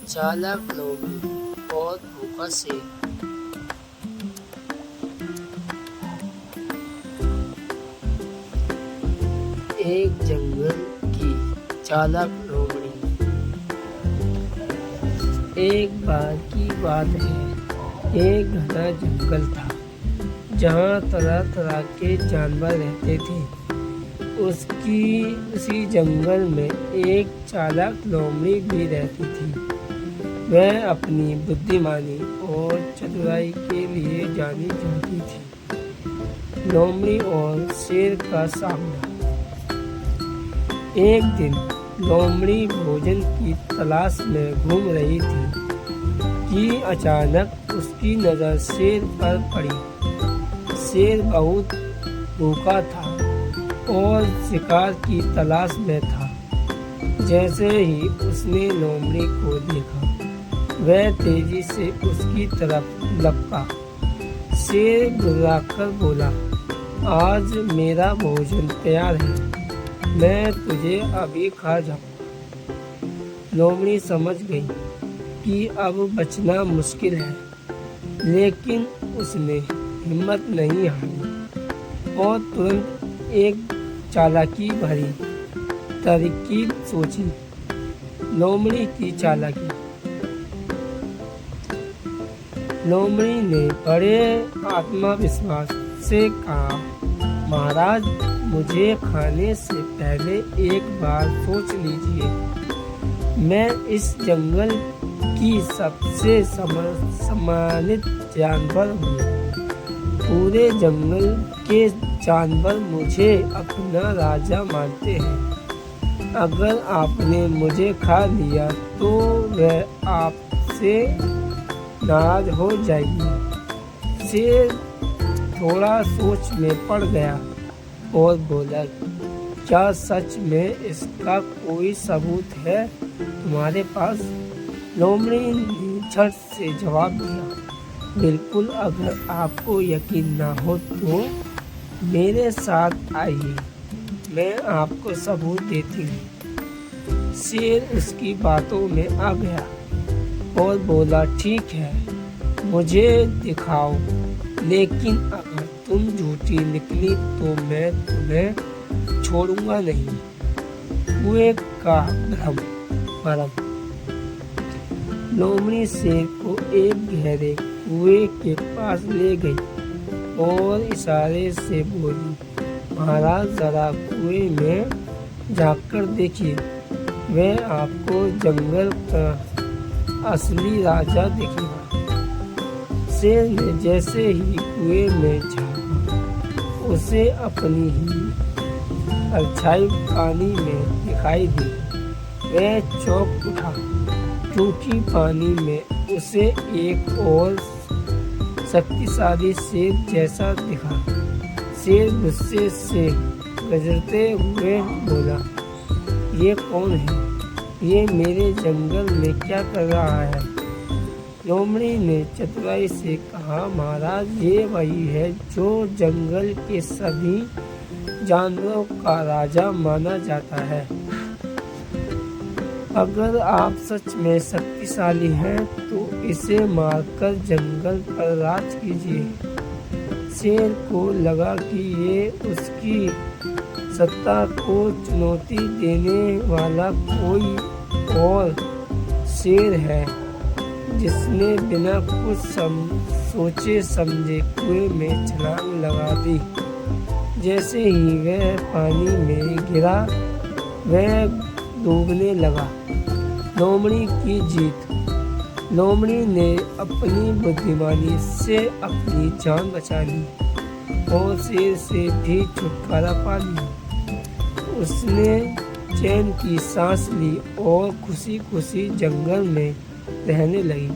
चालाक लोमड़ी और भूखा शेर। एक जंगल की चालाक लोमड़ी। एक बार की बात है, एक घना जंगल था जहाँ तरह तरह के जानवर रहते थे। उसी जंगल में एक चालाक लोमड़ी भी रहती थी। वह अपनी बुद्धिमानी और चतुराई के लिए जानी जाती थी। लोमड़ी और शेर का सामना। एक दिन लोमड़ी भोजन की तलाश में घूम रही थी कि अचानक उसकी नज़र शेर पर पड़ी। शेर बहुत भूखा था और शिकार की तलाश में था। जैसे ही उसने लोमड़ी को देखा, वह तेजी से उसकी तरफ लपका। शेर गुर्राकर बोला, आज मेरा भोजन तैयार है, मैं तुझे अभी खा जाऊंगा। लोमड़ी समझ गई कि अब बचना मुश्किल है, लेकिन उसने हिम्मत नहीं हारी और तुरंत एक चालाकी भरी तरकीब सोची। लोमड़ी की चालाकी। लोमड़ी ने बड़े आत्मविश्वास से कहा, महाराज, मुझे खाने से पहले एक बार सोच लीजिए। मैं इस जंगल की सबसे सम्मानित जानवर हूँ। पूरे जंगल के जानवर मुझे अपना राजा मानते हैं। अगर आपने मुझे खा लिया तो वह आपसे नाराज हो जाएगी। शेर थोड़ा सोच में पड़ गया और बोला, क्या सच में इसका कोई सबूत है तुम्हारे पास? लोमड़ी ने झट से जवाब दिया, बिल्कुल, अगर आपको यकीन ना हो तो मेरे साथ आइए, मैं आपको सबूत देती हूँ। शेर उसकी बातों में आ गया और बोला, ठीक है, मुझे दिखाओ, लेकिन अगर तुम झूठी निकली तो मैं तुम्हें छोड़ूंगा नहीं। कुएं का भ्रम। लोमड़ी शेर को एक गहरे कुएं के पास ले गई और इशारे से बोली, महाराज, जरा कुएं में झांककर देखिए, वह आपको जंगल का असली राजा दिखेगा। शेर ने जैसे ही कुएं में झांका, उसे अपनी ही परछाई पानी में दिखाई दी। वह चौंक उठा, क्योंकि पानी में उसे एक और शक्तिशाली शेर जैसा दिखा। शेर गुस्से से गरजते हुए बोला, ये कौन है? ये मेरे जंगल में क्या कर रहा है? लोमड़ी ने चतुराई से कहा, महाराज, ये वही है जो जंगल के सभी जानवरों का राजा माना जाता है। अगर आप सच में शक्तिशाली हैं तो इसे मारकर जंगल पर राज कीजिए। शेर को लगा कि ये उसकी सत्ता को चुनौती देने वाला कोई और शेर है, जिसने बिना कुछ सोचे समझे कुएं में छलांग लगा दी। जैसे ही वह पानी में गिरा, वह डूबने लगा। लोमड़ी की जीत। लोमड़ी ने अपनी बुद्धिमानी से अपनी जान बचा ली और शेर से भी छुटकारा पा लिया। उसने चैन की सांस ली और खुशी खुशी जंगल में रहने लगी।